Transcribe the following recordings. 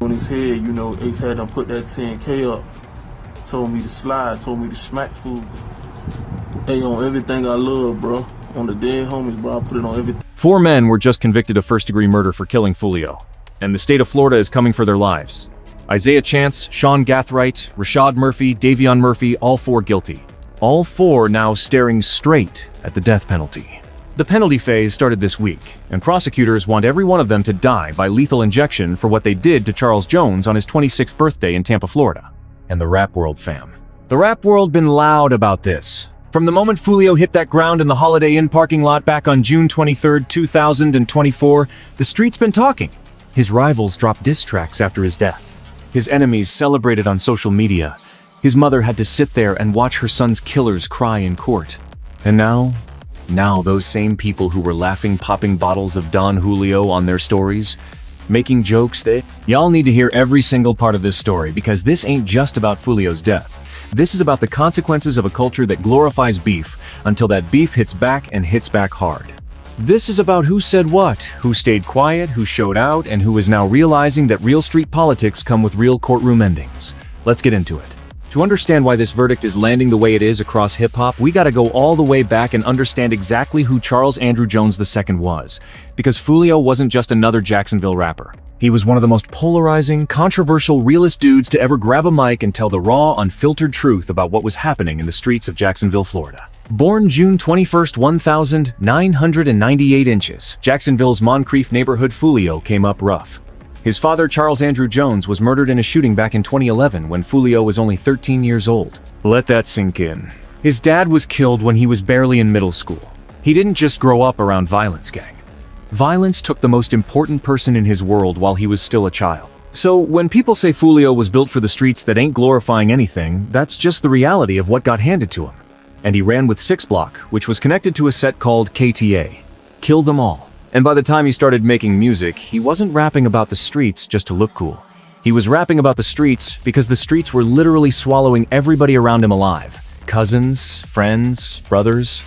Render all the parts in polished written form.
On his head, you know, Ace had him put that 10K up. Told me to slide, told me to smack food. Hey, on everything I love, bro. On the dead homies, bro, I put it on everything. 4 men were just convicted of first-degree murder for killing Fulio, and the state of Florida is coming for their lives. Isaiah Chance, Sean Gathright, Rashad Murphy, Davion Murphy, all 4 guilty. All 4 now staring straight at the death penalty. The penalty phase started this week, and prosecutors want every one of them to die by lethal injection for what they did to Charles Jones on his 26th birthday in Tampa, Florida. And the rap world, fam. The rap world been loud about this. From the moment Fulio hit that ground in the Holiday Inn parking lot back on June 23, 2024, the street's been talking. His rivals dropped diss tracks after his death. His enemies celebrated on social media. His mother had to sit there and watch her son's killers cry in court. And now those same people who were laughing, popping bottles of Don Julio on their stories, making jokes y'all need to hear every single part of this story, because this ain't just about Fulio's death. This is about the consequences of a culture that glorifies beef until that beef hits back and hits back hard. This is about who said what, who stayed quiet, who showed out, and who is now realizing that real street politics come with real courtroom endings. Let's get into it. To understand why this verdict is landing the way it is across hip-hop, we gotta go all the way back and understand exactly who Charles Andrew Jones II was. Because Fulio wasn't just another Jacksonville rapper. He was one of the most polarizing, controversial, realest dudes to ever grab a mic and tell the raw, unfiltered truth about what was happening in the streets of Jacksonville, Florida. Born June 21st, 1998 inches, Jacksonville's Moncrief neighborhood, Fulio came up rough. His father, Charles Andrew Jones, was murdered in a shooting back in 2011 when Fulio was only 13 years old. Let that sink in. His dad was killed when he was barely in middle school. He didn't just grow up around violence, gang. Violence took the most important person in his world while he was still a child. So when people say Fulio was built for the streets that ain't glorifying anything, that's just the reality of what got handed to him. And he ran with 6 Block, which was connected to a set called KTA. Kill Them All. And by the time he started making music, he wasn't rapping about the streets just to look cool. He was rapping about the streets because the streets were literally swallowing everybody around him alive. Cousins, friends, brothers.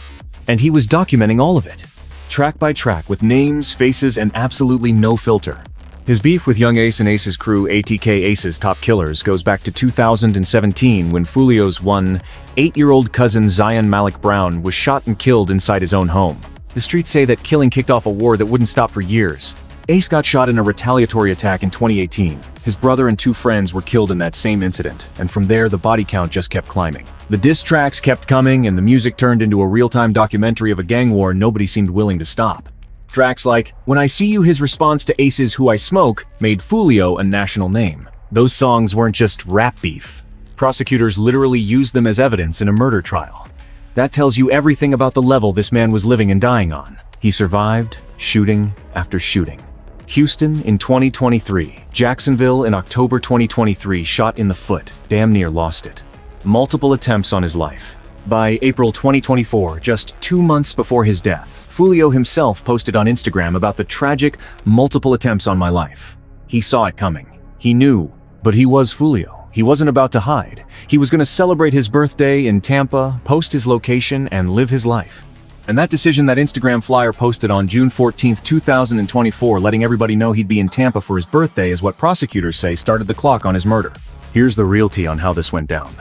And he was documenting all of it. Track by track, with names, faces, and absolutely no filter. His beef with Young Ace and Ace's crew, ATK Ace's Top Killers, goes back to 2017 when Fulio's 8-year-old cousin Zion Malik Brown was shot and killed inside his own home. The streets say that killing kicked off a war that wouldn't stop for years. Ace got shot in a retaliatory attack in 2018. His brother and 2 friends were killed in that same incident, and from there the body count just kept climbing. The diss tracks kept coming, and the music turned into a real-time documentary of a gang war nobody seemed willing to stop. Tracks like When I See You, his response to Ace's Who I Smoke made Fulio a national name. Those songs weren't just rap beef. Prosecutors literally used them as evidence in a murder trial. That tells you everything about the level this man was living and dying on. He survived shooting after shooting. Houston in 2023, Jacksonville in October 2023, shot in the foot, damn near lost it. Multiple attempts on his life. By April 2024, just 2 months before his death, Fulio himself posted on Instagram about the tragic multiple attempts on my life. He saw it coming. He knew, but he was Fulio. He wasn't about to hide. He was going to celebrate his birthday in Tampa, post his location, and live his life. And that decision that Instagram flyer posted on June 14, 2024, letting everybody know he'd be in Tampa for his birthday, is what prosecutors say started the clock on his murder. Here's the real tea on how this went down.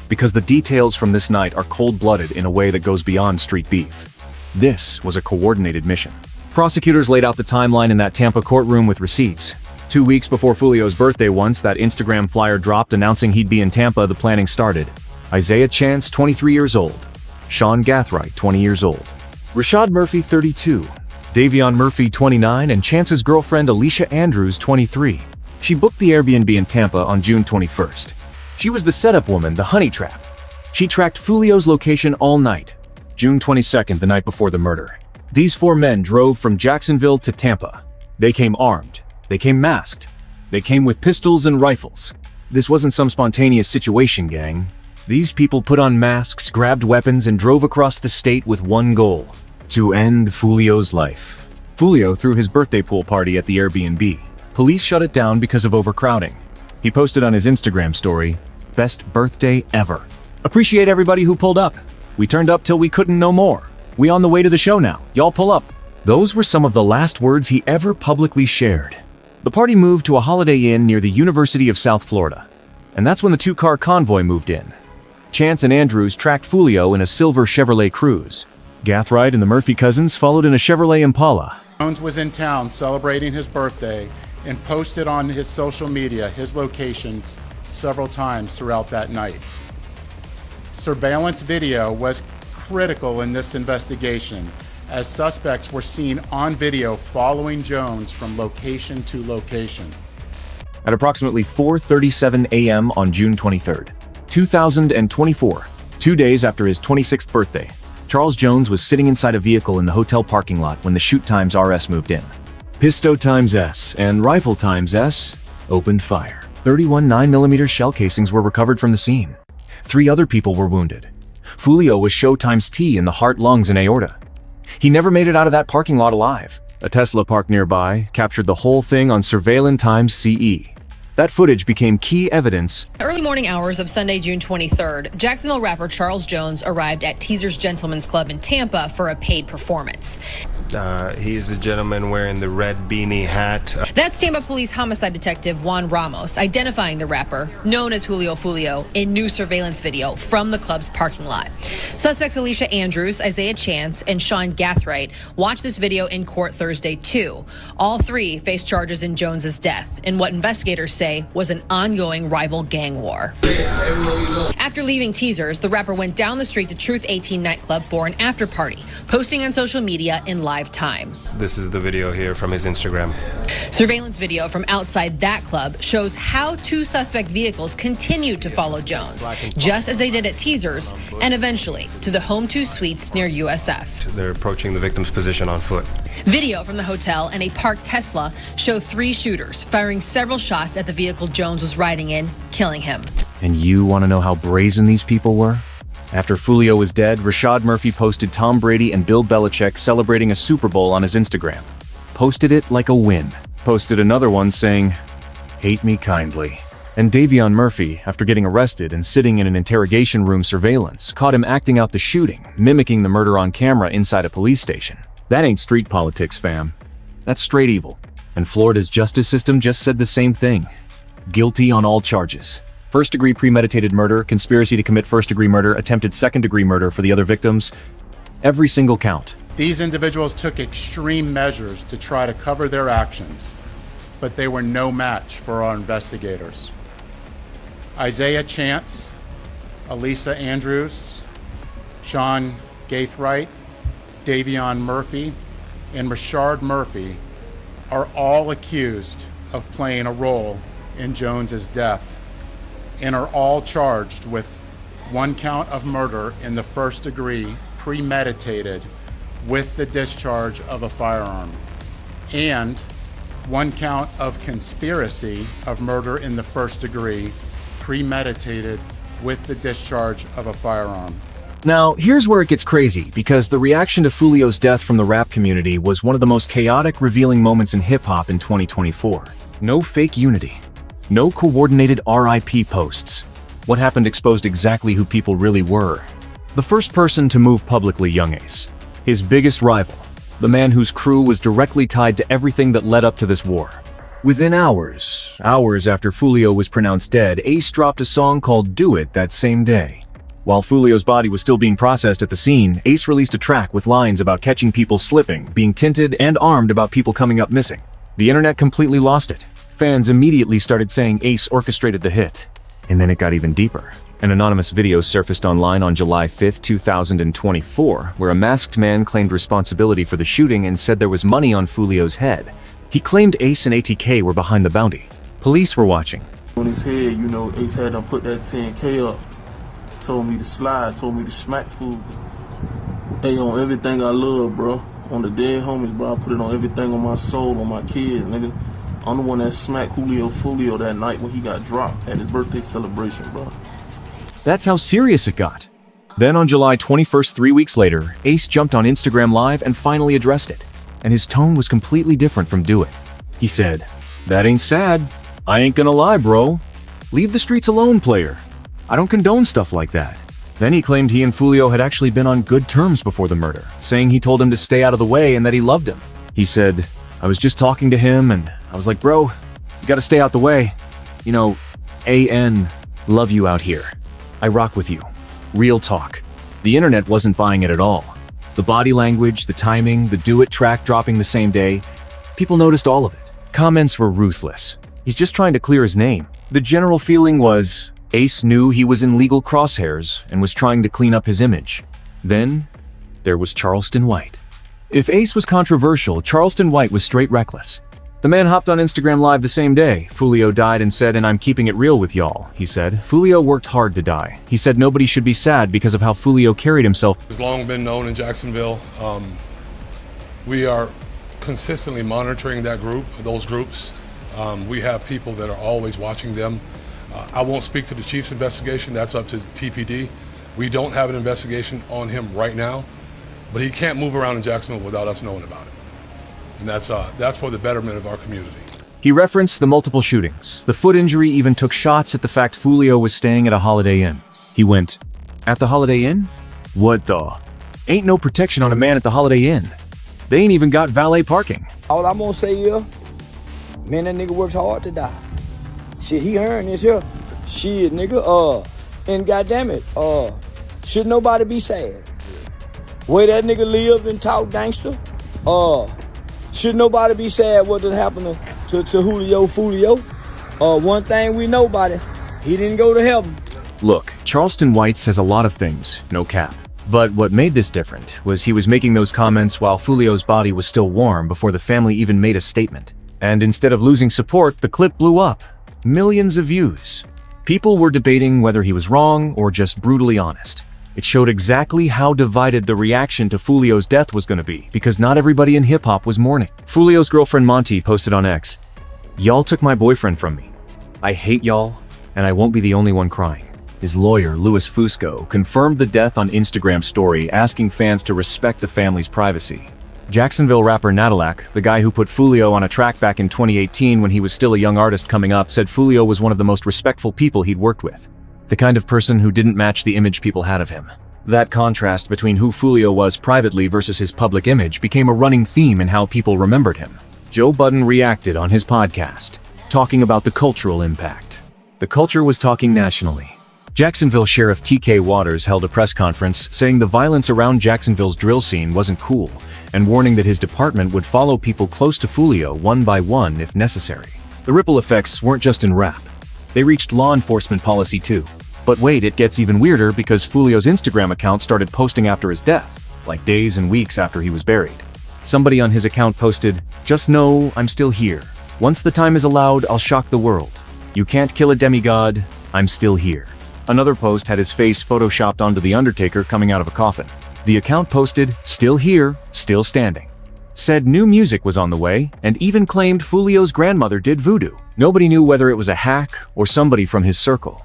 Because the details from this night are cold-blooded in a way that goes beyond street beef. This was a coordinated mission. Prosecutors laid out the timeline in that Tampa courtroom with receipts. 2 weeks before Fulio's birthday, once that Instagram flyer dropped announcing he'd be in Tampa, the planning started. Isaiah Chance, 23 years old. Sean Gathright, 20 years old. Rashad Murphy, 32. Davion Murphy, 29, and Chance's girlfriend Alicia Andrews, 23. She booked the Airbnb in Tampa on June 21st. She was the setup woman, the honey trap. She tracked Fulio's location all night. June 22nd, the night before the murder. These 4 men drove from Jacksonville to Tampa. They came armed. They came masked. They came with pistols and rifles. This wasn't some spontaneous situation, gang. These people put on masks, grabbed weapons, and drove across the state with one goal: to end Fulio's life. Fulio threw his birthday pool party at the Airbnb. Police shut it down because of overcrowding. He posted on his Instagram story, "Best birthday ever. Appreciate everybody who pulled up. We turned up till we couldn't no more. We on the way to the show now. Y'all pull up." Those were some of the last words he ever publicly shared. The party moved to a Holiday Inn near the University of South Florida, and that's when the two-car convoy moved in. Chance and Andrews tracked Fulio in a silver Chevrolet Cruze. Gathright and the Murphy cousins followed in a Chevrolet Impala. Jones was in town celebrating his birthday and posted on his social media his locations several times throughout that night. Surveillance video was critical in this investigation, as suspects were seen on video following Jones from location to location. At approximately 4:37 a.m. on June 23, 2024, 2 days after his 26th birthday, Charles Jones was sitting inside a vehicle in the hotel parking lot when the shoot times RS moved in. Pisto times S and rifle times S opened fire. 31 9mm shell casings were recovered from the scene. 3 other people were wounded. Fulio was show times T in the heart, lungs, and aorta. He never made it out of that parking lot alive. A Tesla parked nearby captured the whole thing on surveillance times CE. That footage became key evidence. Early morning hours of Sunday, June 23rd, Jacksonville rapper Charles Jones arrived at Teaser's Gentlemen's Club in Tampa for a paid performance. He's a gentleman wearing the red beanie hat. That's Tampa Police Homicide Detective Juan Ramos identifying the rapper, known as Fulio, in new surveillance video from the club's parking lot. Suspects Alicia Andrews, Isaiah Chance, and Sean Gathright watched this video in court Thursday, too. All 3 face charges in Jones's death in what investigators say was an ongoing rival gang war. After leaving Teasers, the rapper went down the street to Truth 18 nightclub for an after party, posting on social media in live time. This is the video here from his Instagram. Surveillance video from outside that club shows how 2 suspect vehicles continued to follow Jones, just as they did at Teasers, and eventually to the Home 2 suites near USF. They're approaching the victim's position on foot. Video from the hotel and a parked Tesla show 3 shooters firing several shots at the vehicle Jones was riding in, killing him. And you want to know how brazen these people were? After Fulio was dead, Rashad Murphy posted Tom Brady and Bill Belichick celebrating a Super Bowl on his Instagram. Posted it like a win. Posted another one saying, "Hate me kindly." And Davion Murphy, after getting arrested and sitting in an interrogation room surveillance, caught him acting out the shooting, mimicking the murder on camera inside a police station. That ain't street politics, fam. That's straight evil. And Florida's justice system just said the same thing. Guilty on all charges. First-degree premeditated murder, conspiracy to commit first-degree murder, attempted second-degree murder for the other victims. Every single count. These individuals took extreme measures to try to cover their actions, but they were no match for our investigators. Isaiah Chance, Elisa Andrews, Sean Gathright, Davion Murphy, and Rashard Murphy are all accused of playing a role in Jones's death, and are all charged with 1 count of murder in the first degree, premeditated with the discharge of a firearm, and 1 count of conspiracy of murder in the first degree, premeditated with the discharge of a firearm. Now, here's where it gets crazy, because the reaction to Fulio's death from the rap community was one of the most chaotic, revealing moments in hip-hop in 2024. No fake unity. No coordinated RIP posts. What happened exposed exactly who people really were. The first person to move publicly, Young Ace. His biggest rival. The man whose crew was directly tied to everything that led up to this war. Within hours after Fulio was pronounced dead, Ace dropped a song called Do It that same day. While Fulio's body was still being processed at the scene, Ace released a track with lines about catching people slipping, being tinted, and armed about people coming up missing. The internet completely lost it. Fans immediately started saying Ace orchestrated the hit. And then it got even deeper. An anonymous video surfaced online on July 5, 2024, where a masked man claimed responsibility for the shooting and said there was money on Fulio's head. He claimed Ace and ATK were behind the bounty. Police were watching. On his head, Ace had him put that 10K up. Told me to slide, told me to smack food. Hey, on everything I love, bro. On the dead homies, bro. I put it on everything, on my soul, on my kids, nigga. I'm the one that smacked Fulio that night when he got dropped at his birthday celebration, bro. That's how serious it got. Then on July 21st, 3 weeks later, Ace jumped on Instagram Live and finally addressed it. And his tone was completely different from Do It. He said, "That ain't sad. I ain't gonna lie, bro. Leave the streets alone, player. I don't condone stuff like that." Then he claimed he and Fulio had actually been on good terms before the murder, saying he told him to stay out of the way and that he loved him. He said, I was just talking to him and I was like, bro, you gotta stay out the way. You know, AN, love you out here. I rock with you. Real talk. The internet wasn't buying it at all. The body language, the timing, the do it track dropping the same day. People noticed all of it. Comments were ruthless. He's just trying to clear his name. The general feeling was Ace knew he was in legal crosshairs and was trying to clean up his image. Then, there was Charleston White. If Ace was controversial, Charleston White was straight reckless. The man hopped on Instagram Live the same day. Fulio died and said, and I'm keeping it real with y'all, he said. Fulio worked hard to die. He said nobody should be sad because of how Fulio carried himself. It's long been known in Jacksonville. We are consistently monitoring those groups. We have people that are always watching them. I won't speak to the chief's investigation. That's up to TPD. We don't have an investigation on him right now, but he can't move around in Jacksonville without us knowing about it. And that's for the betterment of our community. He referenced the multiple shootings. The foot injury even took shots at the fact Fulio was staying at a Holiday Inn. He went, at the Holiday Inn? What the? Ain't no protection on a man at the Holiday Inn. They ain't even got valet parking. All I'm gonna say is, man, that nigga works hard to die. Shit, he earned this here. Shit, nigga, and goddamn it, should nobody be sad? Way that nigga lived and talked gangster, should nobody be sad what did happen to Fulio? One thing we know about it, he didn't go to heaven. Look, Charleston White says a lot of things, no cap. But what made this different was he was making those comments while Fulio's body was still warm before the family even made a statement. And instead of losing support, the clip blew up. Millions of views. People were debating whether he was wrong or just brutally honest. It showed exactly how divided the reaction to Fulio's death was going to be, because not everybody in hip-hop was mourning. Fulio's girlfriend Monty posted on X, "Y'all took my boyfriend from me. I hate y'all, and I won't be the only one crying." His lawyer, Louis Fusco, confirmed the death on Instagram story, asking fans to respect the family's privacy. Jacksonville rapper Nadalak, the guy who put Fulio on a track back in 2018 when he was still a young artist coming up, said Fulio was one of the most respectful people he'd worked with. The kind of person who didn't match the image people had of him. That contrast between who Fulio was privately versus his public image became a running theme in how people remembered him. Joe Budden reacted on his podcast, talking about the cultural impact. The culture was talking nationally. Jacksonville Sheriff T.K. Waters held a press conference saying the violence around Jacksonville's drill scene wasn't cool, and warning that his department would follow people close to Fulio one by one if necessary. The ripple effects weren't just in rap. They reached law enforcement policy too. But wait, it gets even weirder because Fulio's Instagram account started posting after his death, like days and weeks after he was buried. Somebody on his account posted, "Just know I'm still here. Once the time is allowed, I'll shock the world. You can't kill a demigod, I'm still here." Another post had his face photoshopped onto the Undertaker coming out of a coffin. The account posted, "Still here, still standing." Said new music was on the way, and even claimed Fulio's grandmother did voodoo. Nobody knew whether it was a hack or somebody from his circle.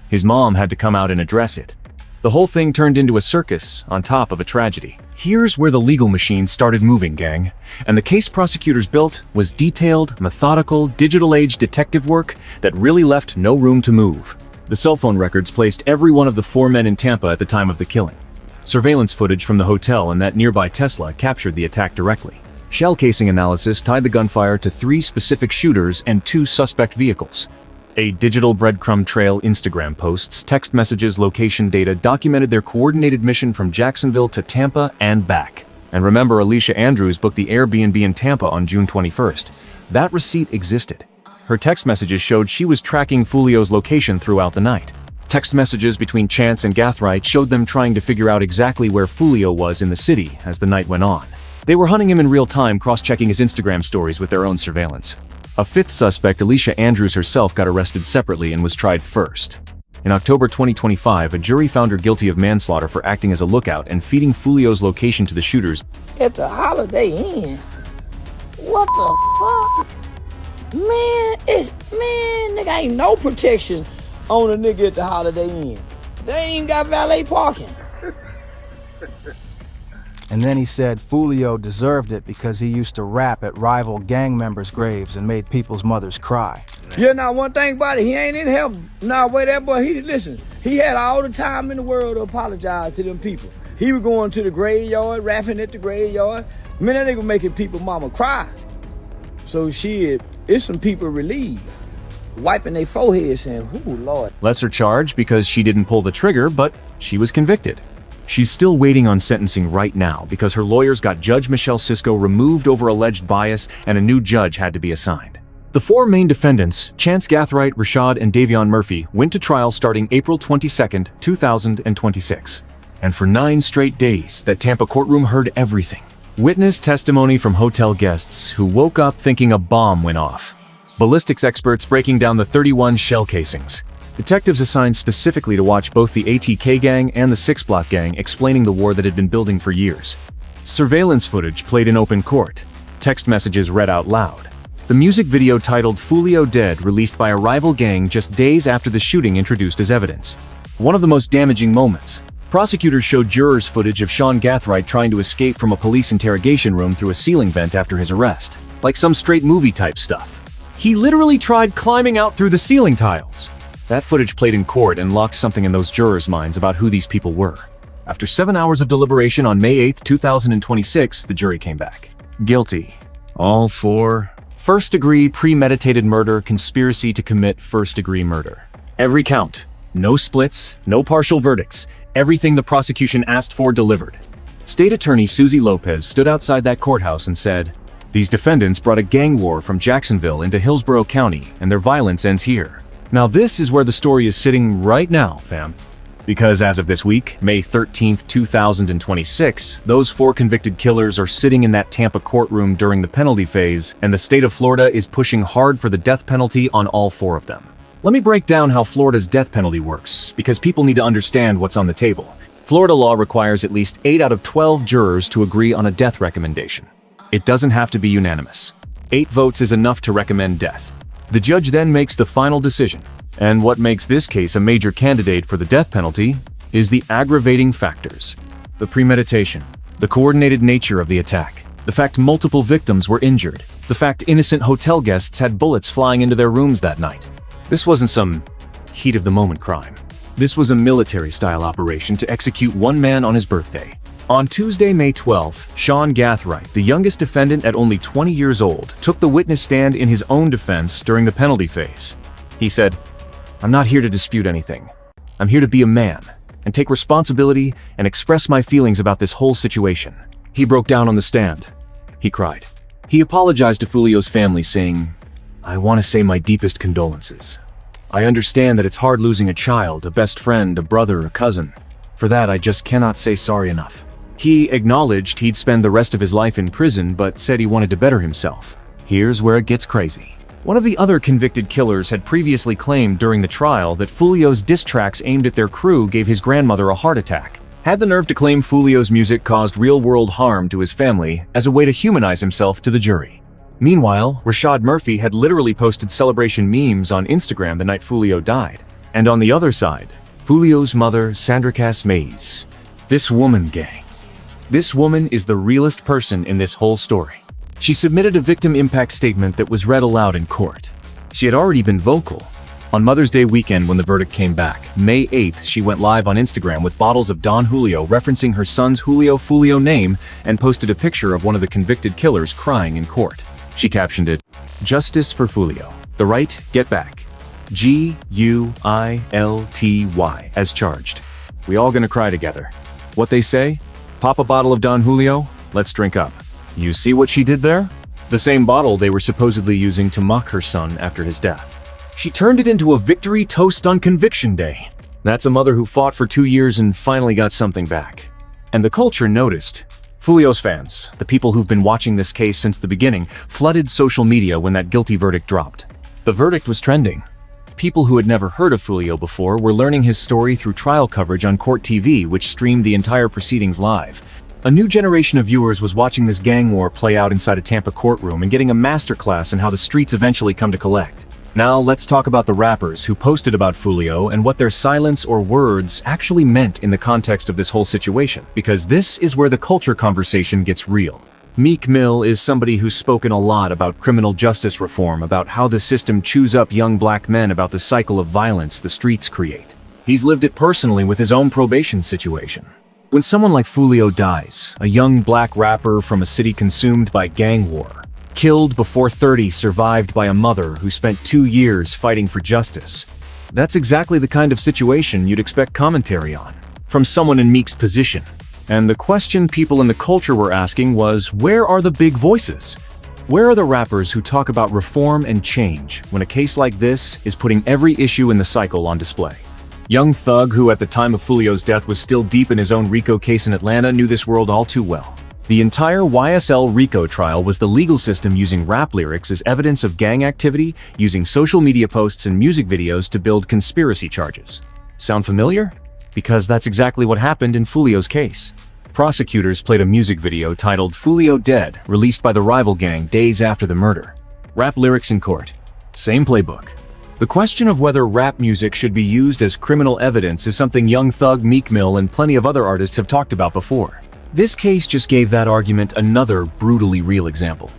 His mom had to come out and address it. The whole thing turned into a circus on top of a tragedy. Here's where the legal machine started moving, gang. And the case prosecutors built was detailed, methodical, digital-age detective work that really left no room to move. The cell phone records placed every one of the 4 men in Tampa at the time of the killing. Surveillance footage from the hotel and that nearby Tesla captured the attack directly. Shell casing analysis tied the gunfire to 3 specific shooters and 2 suspect vehicles. A digital breadcrumb trail, Instagram posts, text messages, location data documented their coordinated mission from Jacksonville to Tampa and back. And remember, Alicia Andrews booked the Airbnb in Tampa on June 21st. That receipt existed. Her text messages showed she was tracking Fulio's location throughout the night. Text messages between Chance and Gathright showed them trying to figure out exactly where Fulio was in the city as the night went on. They were hunting him in real time, cross-checking his Instagram stories with their own surveillance. A 5th suspect, Alicia Andrews herself, got arrested separately and was tried first. In October 2025, a jury found her guilty of manslaughter for acting as a lookout and feeding Fulio's location to the shooters. At the Holiday Inn? What the fuck? Man, nigga ain't no protection on a nigga at the Holiday Inn. They ain't even got valet parking. And then he said Fulio deserved it because he used to rap at rival gang members' graves and made people's mothers cry. Yeah, now one thing about it, he ain't in heaven. Nah, wait, that boy, he had all the time in the world to apologize to them people. He was going to the graveyard, rapping at the graveyard. Man, that nigga making people mama cry. So shit, it's some people relieved, wiping their forehead saying, "Ooh, Lord." Lesser charge because she didn't pull the trigger, but she was convicted. She's still waiting on sentencing right now because her lawyers got Judge Michelle Cisco removed over alleged bias and a new judge had to be assigned. The four main defendants, Chance Gathright, Rashad, and Davion Murphy, went to trial starting April 22, 2026. And for 9 straight days, that Tampa courtroom heard everything. Witness testimony from hotel guests who woke up thinking a bomb went off. Ballistics experts breaking down the 31 shell casings. Detectives assigned specifically to watch both the ATK gang and the 6 Block gang explaining the war that had been building for years. Surveillance footage played in open court. Text messages read out loud. The music video titled Fulio Dead released by a rival gang just days after the shooting introduced as evidence. One of the most damaging moments. Prosecutors showed jurors footage of Sean Gathright trying to escape from a police interrogation room through a ceiling vent after his arrest. Like some straight movie type stuff. He literally tried climbing out through the ceiling tiles. That footage played in court and locked something in those jurors' minds about who these people were. After 7 hours of deliberation on May 8, 2026, the jury came back. Guilty. All for first-degree premeditated murder, conspiracy to commit first-degree murder. Every count. No splits, no partial verdicts. Everything the prosecution asked for delivered. State Attorney Susie Lopez stood outside that courthouse and said, "These defendants brought a gang war from Jacksonville into Hillsborough County, and their violence ends here." Now this is where the story is sitting right now, fam. Because as of this week, May 13th, 2026, those 4 convicted killers are sitting in that Tampa courtroom during the penalty phase, and the state of Florida is pushing hard for the death penalty on all 4 of them. Let me break down how Florida's death penalty works, because people need to understand what's on the table. Florida law requires at least 8 out of 12 jurors to agree on a death recommendation. It doesn't have to be unanimous. 8 votes is enough to recommend death. The judge then makes the final decision. And what makes this case a major candidate for the death penalty is the aggravating factors. The premeditation, the coordinated nature of the attack, the fact multiple victims were injured, the fact innocent hotel guests had bullets flying into their rooms that night. This wasn't some heat-of-the-moment crime. This was a military-style operation to execute one man on his birthday. On Tuesday, May 12th, Sean Gathright, the youngest defendant at only 20 years old, took the witness stand in his own defense during the penalty phase. He said, "I'm not here to dispute anything. I'm here to be a man and take responsibility and express my feelings about this whole situation." He broke down on the stand. He cried. He apologized to Fulio's family, saying, "I want to say my deepest condolences. I understand that it's hard losing a child, a best friend, a brother, a cousin. For that, I just cannot say sorry enough." He acknowledged he'd spend the rest of his life in prison, but said he wanted to better himself. Here's where it gets crazy. One of the other convicted killers had previously claimed during the trial that Fulio's diss tracks aimed at their crew gave his grandmother a heart attack. Had the nerve to claim Fulio's music caused real-world harm to his family as a way to humanize himself to the jury. Meanwhile, Rashad Murphy had literally posted celebration memes on Instagram the night Fulio died. And on the other side, Fulio's mother, Sandra Cass Mays. This woman, gang. This woman is the realest person in this whole story. She submitted a victim impact statement that was read aloud in court. She had already been vocal. On Mother's Day weekend when the verdict came back, May 8th, she went live on Instagram with bottles of Don Julio referencing her son's Julio Fulio name and posted a picture of one of the convicted killers crying in court. She captioned it, "Justice for Fulio. The right, get back. Guilty as charged. We all gonna cry together." What they say? Pop a bottle of Don Julio, let's drink up. You see what she did there? The same bottle they were supposedly using to mock her son after his death. She turned it into a victory toast on Conviction Day. That's a mother who fought for 2 years and finally got something back. And the culture noticed. Fulio's fans, the people who've been watching this case since the beginning, flooded social media when that guilty verdict dropped. The verdict was trending. People who had never heard of Fulio before were learning his story through trial coverage on Court TV, which streamed the entire proceedings live. A new generation of viewers was watching this gang war play out inside a Tampa courtroom and getting a masterclass in how the streets eventually come to collect. Now let's talk about the rappers who posted about Fulio and what their silence or words actually meant in the context of this whole situation, because this is where the culture conversation gets real. Meek Mill is somebody who's spoken a lot about criminal justice reform, about how the system chews up young black men, about the cycle of violence the streets create. He's lived it personally with his own probation situation. When someone like Fulio dies, a young black rapper from a city consumed by gang war, Killed before 30, survived by a mother who spent 2 years fighting for justice. That's exactly the kind of situation you'd expect commentary on, from someone in Meek's position. And the question people in the culture were asking was, where are the big voices? Where are the rappers who talk about reform and change when a case like this is putting every issue in the cycle on display? Young Thug, who at the time of Fulio's death was still deep in his own RICO case in Atlanta, knew this world all too well. The entire YSL RICO trial was the legal system using rap lyrics as evidence of gang activity, using social media posts and music videos to build conspiracy charges. Sound familiar? Because that's exactly what happened in Fulio's case. Prosecutors played a music video titled "Fulio Dead," released by the rival gang days after the murder. Rap lyrics in court. Same playbook. The question of whether rap music should be used as criminal evidence is something Young Thug, Meek Mill, and plenty of other artists have talked about before. This case just gave that argument another brutally real example.